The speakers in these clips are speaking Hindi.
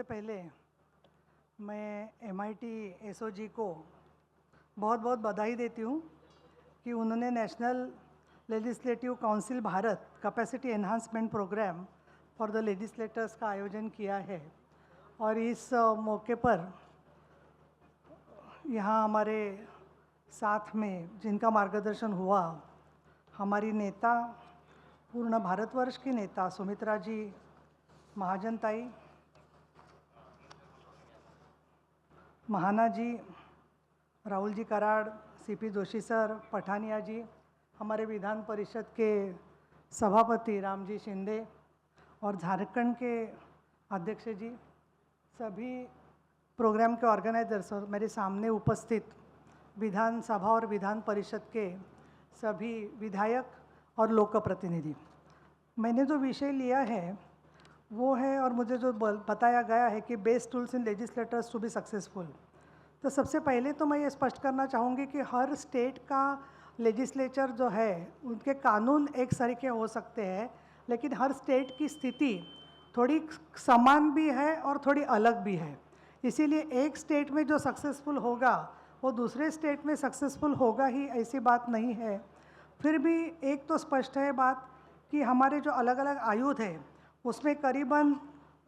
सबसे पहले मैं MIT SOG को बहुत बहुत बधाई देती हूँ कि उन्होंने national legislative council Bharat capacity enhancement programme for the legislators का आयोजन किया है। और इस मौके पर यहाँ हमारे साथ में जिनका मार्गदर्शन हुआ, हमारी नेता, पूर्ण भारतवर्ष की नेता सुमित्रा जी महाजन ताई, महाना जी, राहुल जी कराड़, CP जोशी सर, पठानिया जी, हमारे विधान परिषद के सभापति रामजी शिंदे और झारखंड के अध्यक्ष जी, सभी प्रोग्राम के ऑर्गेनाइजर्स और मेरे सामने उपस्थित विधान सभा और विधान परिषद के सभी विधायक और लोक प्रतिनिधि। मैंने जो विषय लिया है वो है, और मुझे जो बताया गया है कि best tools in legislators to be successful. तो सबसे पहले तो मैं ये स्पष्ट करना चाहूँगी कि हर स्टेट का लेजिस्लेचर जो है उनके कानून एक सरीके हो सकते हैं, लेकिन हर स्टेट की स्थिति थोड़ी समान भी है और थोड़ी अलग भी है। इसीलिए एक स्टेट में जो सक्सेसफुल होगा वो दूसरे स्टेट में सक्सेसफुल होगा ही, ऐसी बात नहीं है। फिर भी एक तो स्पष्ट है बात कि हमारे जो अलग अलग आयुध है उसमें करीबन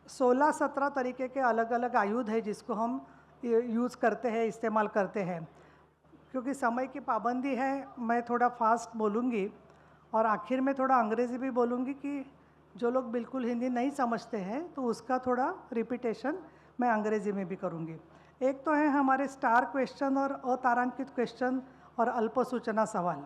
16-17 तरीके के अलग अलग आयुध है जिसको हम यूज़ करते हैं, इस्तेमाल करते हैं। क्योंकि समय की पाबंदी है, मैं थोड़ा फास्ट बोलूँगी और आखिर में थोड़ा अंग्रेज़ी भी बोलूँगी कि जो लोग बिल्कुल हिंदी नहीं समझते हैं तो उसका थोड़ा रिपीटेशन मैं अंग्रेज़ी में भी करूँगी। एक तो है हमारे स्टार क्वेश्चन और अतारांकित क्वेश्चन और अल्प सूचना सवाल।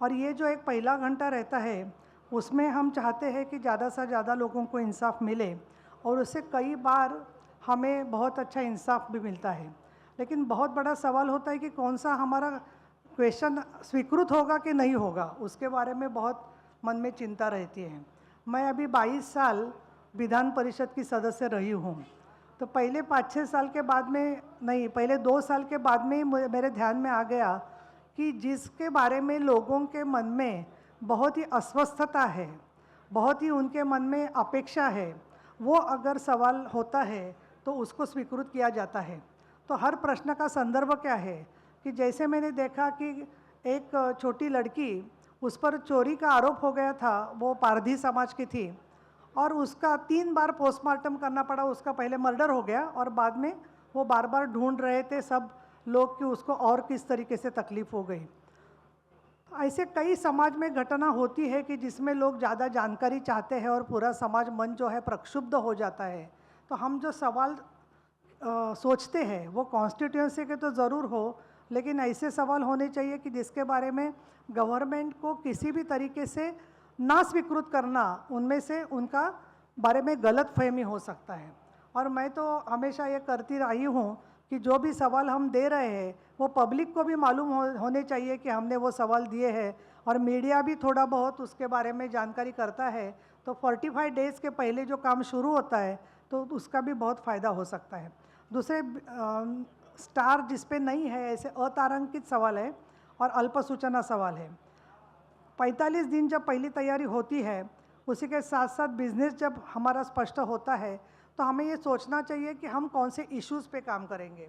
और ये जो एक पहला घंटा रहता है उसमें हम चाहते हैं कि ज़्यादा से ज़्यादा लोगों को इंसाफ मिले, और उससे कई बार हमें बहुत अच्छा इंसाफ भी मिलता है। लेकिन बहुत बड़ा सवाल होता है कि कौन सा हमारा क्वेश्चन स्वीकृत होगा कि नहीं होगा, उसके बारे में बहुत मन में चिंता रहती है। मैं अभी 22 साल विधान परिषद की सदस्य रही हूँ, तो पहले 5-6 साल के बाद में नहीं, पहले 2 साल के बाद में मेरे ध्यान में आ गया कि जिसके बारे में लोगों के मन में बहुत ही अस्वस्थता है, बहुत ही उनके मन में अपेक्षा है, वो अगर सवाल होता है तो उसको स्वीकृत किया जाता है। तो हर प्रश्न का संदर्भ क्या है कि जैसे मैंने देखा कि एक छोटी लड़की, उस पर चोरी का आरोप हो गया था, वो पारधी समाज की थी और उसका 3 बार पोस्टमार्टम करना पड़ा। उसका पहले मर्डर हो गया और बाद में वो बार बार ढूंढ रहे थे सब लोग कि उसको और किस तरीके से तकलीफ़ हो गई। ऐसे कई समाज में घटना होती है कि जिसमें लोग ज़्यादा जानकारी चाहते हैं और पूरा समाज मन जो है प्रक्षुब्ध हो जाता है। तो हम जो सवाल सोचते हैं वो कॉन्स्टिट्यूएंसी के तो ज़रूर हो, लेकिन ऐसे सवाल होने चाहिए कि जिसके बारे में गवर्नमेंट को किसी भी तरीके से ना स्वीकृत करना, उनमें से उनका बारे में गलत फहमी हो सकता है। और मैं तो हमेशा ये करती रही हूँ कि जो भी सवाल हम दे रहे हैं वो पब्लिक को भी मालूम होने चाहिए कि हमने वो सवाल दिए हैं, और मीडिया भी थोड़ा बहुत उसके बारे में जानकारी करता है। तो 45 डेज़ के पहले जो काम शुरू होता है तो उसका भी बहुत फ़ायदा हो सकता है। दूसरे स्टार जिस पे नहीं है, ऐसे अतारांकित सवाल है और अल्प सूचना सवाल है। 45 दिन जब पहली तैयारी होती है, उसी के साथ साथ बिजनेस जब हमारा स्पष्ट होता है तो हमें ये सोचना चाहिए कि हम कौन से इश्यूज़ पे काम करेंगे।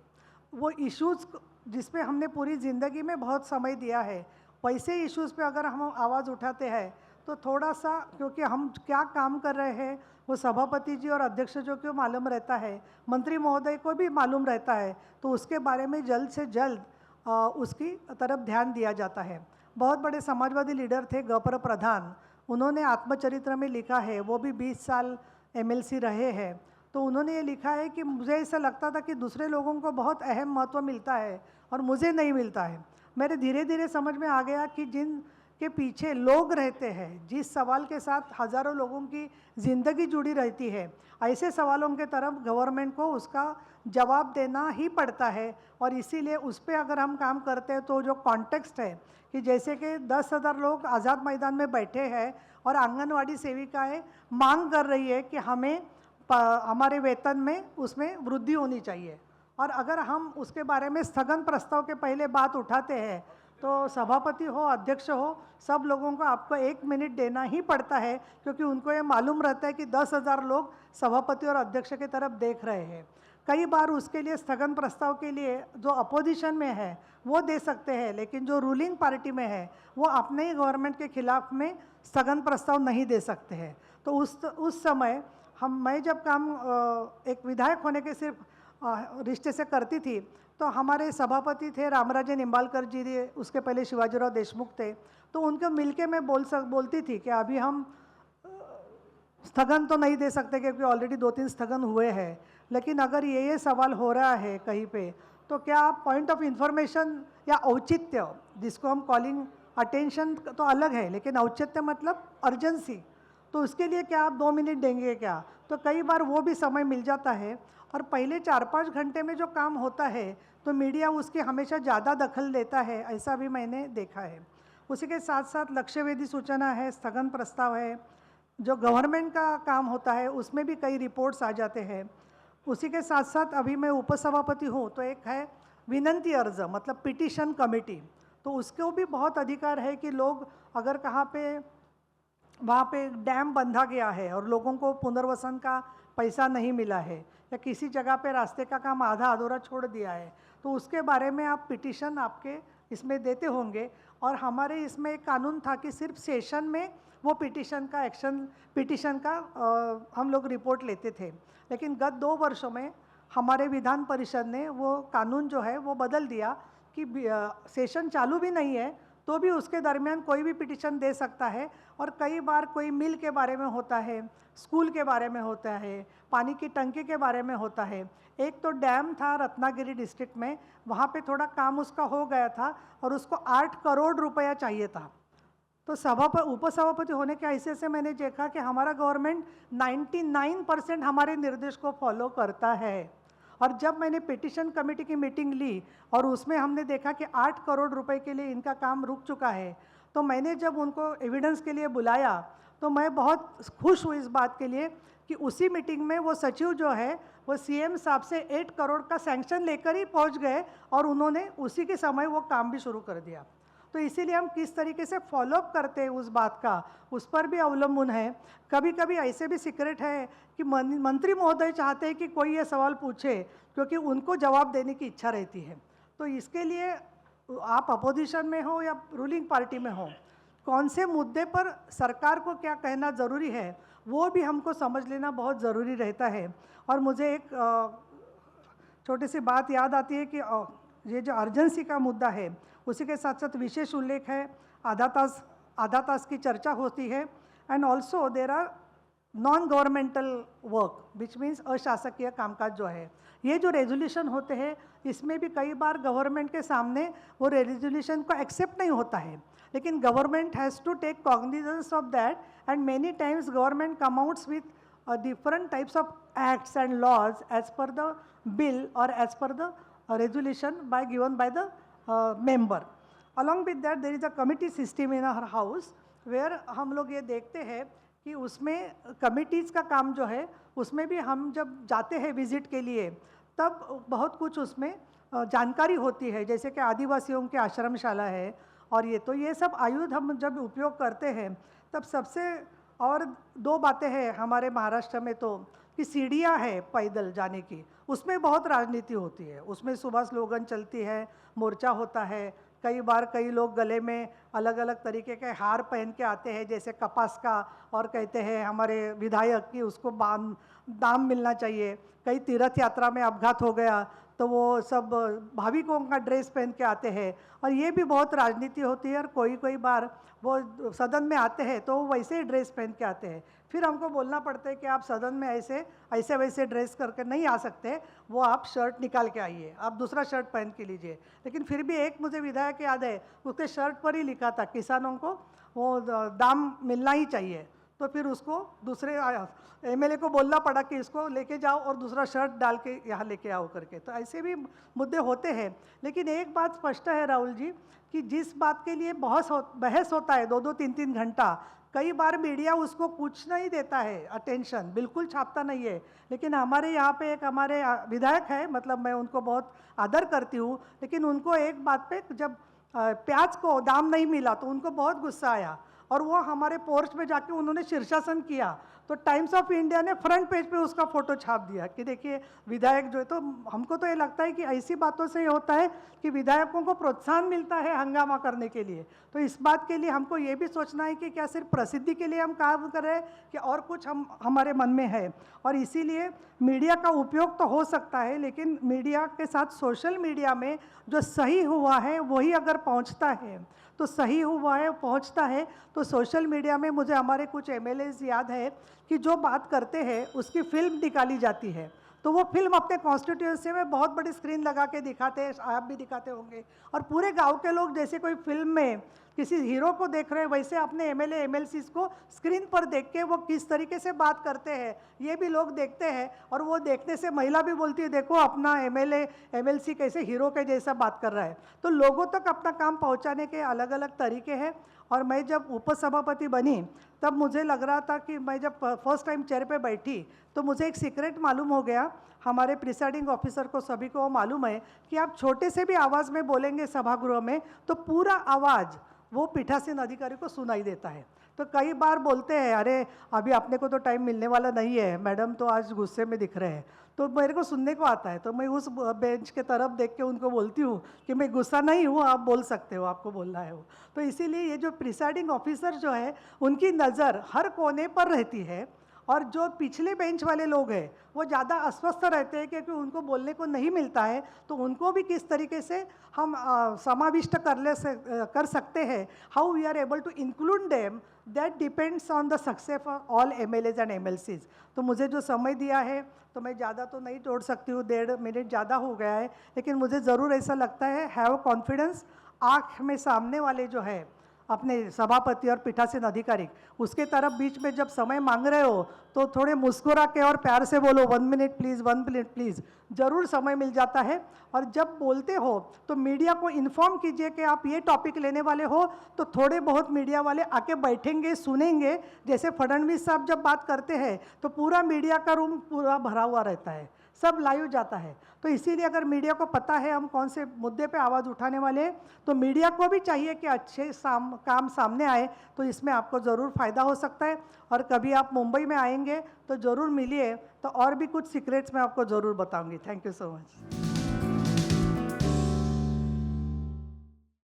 वो इश्यूज़ जिस पे हमने पूरी ज़िंदगी में बहुत समय दिया है, वैसे इश्यूज़ पे अगर हम आवाज़ उठाते हैं तो थोड़ा सा, क्योंकि हम क्या काम कर रहे हैं वो सभापति जी और अध्यक्ष जो को मालूम रहता है, मंत्री महोदय को भी मालूम रहता है, तो उसके बारे में जल्द से जल्द उसकी तरफ ध्यान दिया जाता है। बहुत बड़े समाजवादी लीडर थे गपर प्रधान, उन्होंने आत्मचरित्र में लिखा है, वो भी 20 साल MLC रहे हैं। तो उन्होंने ये लिखा है कि मुझे ऐसा लगता था कि दूसरे लोगों को बहुत अहम महत्व मिलता है और मुझे नहीं मिलता है। मेरे धीरे धीरे समझ में आ गया कि जिन के पीछे लोग रहते हैं, जिस सवाल के साथ हज़ारों लोगों की ज़िंदगी जुड़ी रहती है, ऐसे सवालों के तरफ गवर्नमेंट को उसका जवाब देना ही पड़ता है। और इसीलिए उस पर अगर हम काम करते हैं तो जो कॉन्टेक्स्ट है कि जैसे कि 10,000 लोग आज़ाद मैदान में बैठे हैं और आंगनवाड़ी सेविकाएँ मांग कर रही है कि हमें हमारे वेतन में उसमें वृद्धि होनी चाहिए, और अगर हम उसके बारे में स्थगन प्रस्ताव के पहले बात उठाते हैं तो सभापति हो, अध्यक्ष हो, सब लोगों को आपको 1 मिनट देना ही पड़ता है, क्योंकि उनको ये मालूम रहता है कि 10,000 लोग सभापति और अध्यक्ष की तरफ देख रहे हैं। कई बार उसके लिए स्थगन प्रस्ताव के लिए जो अपोजिशन में है वो दे सकते हैं, लेकिन जो रूलिंग पार्टी में है वो अपने ही गवर्नमेंट के खिलाफ में स्थगन प्रस्ताव नहीं दे सकते हैं। तो उस समय मैं जब काम एक विधायक होने के सिर्फ रिश्ते से करती थी, तो हमारे सभापति थे रामराजे निंबालकर जी, उसके पहले शिवाजीराव देशमुख थे, तो उनको मिलके मैं बोलती थी कि अभी हम स्थगन तो नहीं दे सकते क्योंकि ऑलरेडी 2-3 स्थगन हुए हैं, लेकिन अगर ये सवाल हो रहा है कहीं पे, तो क्या आप पॉइंट ऑफ इंफॉर्मेशन या औचित्य, जिसको हम कॉलिंग अटेंशन तो अलग है, लेकिन औचित्य मतलब अर्जेंसी, तो उसके लिए क्या आप 2 मिनट देंगे क्या? तो कई बार वो भी समय मिल जाता है। और पहले 4-5 घंटे में जो काम होता है तो मीडिया उसकी हमेशा ज़्यादा दखल लेता है, ऐसा भी मैंने देखा है। उसी के साथ साथ लक्ष्यवेधी सूचना है, स्थगन प्रस्ताव है, जो गवर्नमेंट का काम होता है उसमें भी कई रिपोर्ट्स आ जाते हैं। उसी के साथ साथ अभी मैं उपसभापति हूँ, तो एक है विनंती अर्ज, मतलब पिटीशन कमेटी, तो उसको भी बहुत अधिकार है कि लोग अगर वहाँ पे डैम बंधा गया है और लोगों को पुनर्वसन का पैसा नहीं मिला है, या किसी जगह पे रास्ते का काम आधा अधूरा छोड़ दिया है, तो उसके बारे में आप पिटीशन आपके इसमें देते होंगे। और हमारे इसमें एक कानून था कि सिर्फ सेशन में वो पिटीशन का हम लोग रिपोर्ट लेते थे, लेकिन गत 2 वर्षों में हमारे विधान परिषद ने वो कानून जो है वो बदल दिया कि सेशन चालू भी नहीं है तो भी उसके दरमियान कोई भी पिटीशन दे सकता है। और कई बार कोई मिल के बारे में होता है, स्कूल के बारे में होता है, पानी की टंकी के बारे में होता है। एक तो डैम था रत्नागिरी डिस्ट्रिक्ट में, वहाँ पे थोड़ा काम उसका हो गया था और उसको 8 करोड़ रुपया चाहिए था। तो उपसभापति होने के हैसियत से मैंने देखा कि हमारा गवर्नमेंट 99% हमारे निर्देश को फॉलो करता है। और जब मैंने पिटीशन कमेटी की मीटिंग ली और उसमें हमने देखा कि 8 करोड़ रुपए के लिए इनका काम रुक चुका है, तो मैंने जब उनको एविडेंस के लिए बुलाया तो मैं बहुत खुश हुई इस बात के लिए कि उसी मीटिंग में वो सचिव जो है वो सीएम साहब से 8 करोड़ का सैंक्शन लेकर ही पहुंच गए और उन्होंने उसी के समय वो काम भी शुरू कर दिया। तो इसीलिए हम किस तरीके से फॉलोअप करते हैं उस बात का, उस पर भी अवलंबन है। कभी कभी ऐसे भी सीक्रेट है कि मंत्री महोदय चाहते हैं कि कोई ये सवाल पूछे, क्योंकि उनको जवाब देने की इच्छा रहती है। तो इसके लिए आप अपोजिशन में हो या रूलिंग पार्टी में हो, कौन से मुद्दे पर सरकार को क्या कहना ज़रूरी है वो भी हमको समझ लेना बहुत ज़रूरी रहता है। और मुझे एक छोटी सी बात याद आती है कि ये जो अर्जेंसी का मुद्दा है उसी के साथ साथ विशेष उल्लेख है, आधा तास की चर्चा होती है। And also there are non governmental work which means अशासकीय कामकाज जो है, ये जो रेजोल्यूशन होते हैं इसमें भी कई बार गवर्नमेंट के सामने वो रेजोल्यूशन को एक्सेप्ट नहीं होता है, लेकिन government has to take cognizance of that and many times government come outs with different types of acts and laws as per the bill or as per the resolution given by the member. Along with that there is a committee system in our house where हम लोग ये देखते हैं कि उसमें कमिटीज़ का काम जो है उसमें भी हम जब जाते हैं विजिट के लिए तब बहुत कुछ उसमें जानकारी होती है, जैसे कि आदिवासियों की आश्रमशाला है और ये सब आयुध हम जब उपयोग करते हैं तब सबसे और 2 बातें हैं हमारे महाराष्ट्र में, तो कि सीढ़ियाँ है पैदल जाने की, उसमें बहुत राजनीति होती है, उसमें सुबह स्लोगन चलती है, मोर्चा होता है, कई बार कई लोग गले में अलग अलग तरीके के हार पहन के आते हैं जैसे कपास का, और कहते हैं हमारे विधायक कि उसको दाम मिलना चाहिए। कई तीर्थ यात्रा में अपघात हो गया तो वो सब भाविकों का ड्रेस पहन के आते हैं और ये भी बहुत राजनीति होती है। और कोई बार वो सदन में आते हैं तो वैसे ही ड्रेस पहन के आते हैं, फिर हमको बोलना पड़ता है कि आप सदन में ऐसे वैसे ड्रेस करके नहीं आ सकते, वो आप शर्ट निकाल के आइए, आप दूसरा शर्ट पहन के लीजिए। लेकिन फिर भी एक मुझे विधायक याद है, उसके शर्ट पर ही लिखा था किसानों को वो दाम मिलना ही चाहिए, तो फिर उसको दूसरे एमएलए को बोलना पड़ा कि इसको लेके जाओ और दूसरा शर्ट डाल के यहाँ लेके आओ करके। तो ऐसे भी मुद्दे होते हैं। लेकिन एक बात स्पष्ट है राहुल जी कि जिस बात के लिए बहस होता है 2-2 3-3 घंटा, कई बार मीडिया उसको कुछ नहीं देता है, अटेंशन बिल्कुल छापता नहीं है। लेकिन हमारे यहाँ पे एक हमारे विधायक है, मतलब मैं उनको बहुत आदर करती हूँ, लेकिन उनको एक बात पे जब प्याज को दाम नहीं मिला तो उनको बहुत गुस्सा आया और वो हमारे पोर्च में जाके उन्होंने शीर्षासन किया। तो टाइम्स ऑफ इंडिया ने फ्रंट पेज पे उसका फ़ोटो छाप दिया कि देखिए विधायक जो है। तो हमको तो ये लगता है कि ऐसी बातों से ये होता है कि विधायकों को प्रोत्साहन मिलता है हंगामा करने के लिए। तो इस बात के लिए हमको ये भी सोचना है कि क्या सिर्फ प्रसिद्धि के लिए हम काम कर रहे हैं कि और कुछ हमारे मन में है। और इसीलिए मीडिया का उपयोग तो हो सकता है, लेकिन मीडिया के साथ सोशल मीडिया में जो सही हुआ है वही अगर पहुंचता है तो सही हुआ है पहुंचता है। तो सोशल मीडिया में मुझे हमारे कुछ एमएलएज याद है कि जो बात करते हैं उसकी फिल्म निकाली जाती है, तो वो फिल्म अपने कॉन्स्टिट्यूंसी में बहुत बड़ी स्क्रीन लगा के दिखाते हैं, आप भी दिखाते होंगे। और पूरे गांव के लोग जैसे कोई फिल्म में किसी हीरो को देख रहे हैं वैसे अपने एमएलए एमएलसीज को स्क्रीन पर देख के वो किस तरीके से बात करते हैं ये भी लोग देखते हैं। और वो देखने से महिला भी बोलती है देखो अपना एमएलए एमएलसी कैसे हीरो के जैसा बात कर रहा है। तो लोगों तक अपना काम पहुंचाने के अलग अलग तरीके हैं। और मैं जब उपसभापति बनी तब मुझे लग रहा था कि मैं जब फर्स्ट टाइम चेयर पे बैठी तो मुझे एक सीक्रेट मालूम हो गया। हमारे प्रिसाइडिंग ऑफिसर को सभी को मालूम है कि आप छोटे से भी आवाज़ में बोलेंगे सभागृह में तो पूरा आवाज़ वो पीठासीन अधिकारी को सुनाई देता है। तो कई बार बोलते हैं अरे अभी अपने को तो टाइम मिलने वाला नहीं है, मैडम तो आज गुस्से में दिख रहे हैं। तो मेरे को सुनने को आता है तो मैं उस बेंच के तरफ देख के उनको बोलती हूँ कि मैं गुस्सा नहीं हूँ, आप बोल सकते हो, आपको बोलना है वो। तो इसीलिए ये जो प्रिसाइडिंग ऑफिसर जो है उनकी नज़र हर कोने पर रहती है। और जो पिछले बेंच वाले लोग हैं वो ज़्यादा अस्वस्थ रहते हैं क्योंकि उनको बोलने को नहीं मिलता है। तो उनको भी किस तरीके से हम समाविष्ट कर सकते हैं, how we are able to include them, that depends on the success of all MLAs and MLCs. तो मुझे जो समय दिया है तो मैं ज़्यादा तो नहीं तोड़ सकती हूँ, 1.5 मिनट ज़्यादा हो गया है, लेकिन मुझे ज़रूर ऐसा लगता है हैव कॉन्फिडेंस। आँख में सामने वाले जो है अपने सभापति और पीठासीन अधिकारी उसके तरफ बीच में जब समय मांग रहे हो तो थोड़े मुस्कुरा के और प्यार से बोलो 1 मिनट प्लीज़, 1 मिनट प्लीज़, ज़रूर समय मिल जाता है। और जब बोलते हो तो मीडिया को इन्फॉर्म कीजिए कि आप ये टॉपिक लेने वाले हो, तो थोड़े बहुत मीडिया वाले आके बैठेंगे, सुनेंगे। जैसे फडणवीस साहब जब बात करते हैं तो पूरा मीडिया का रूम पूरा भरा हुआ रहता है, सब लाइव जाता है। तो इसीलिए अगर मीडिया को पता है हम कौन से मुद्दे पे आवाज़ उठाने वाले हैं तो मीडिया को भी चाहिए कि अच्छे काम सामने आए। तो इसमें आपको ज़रूर फ़ायदा हो सकता है। और कभी आप मुंबई में आएंगे तो ज़रूर मिलिए, तो और भी कुछ सीक्रेट्स मैं आपको ज़रूर बताऊंगी। Thank you so much.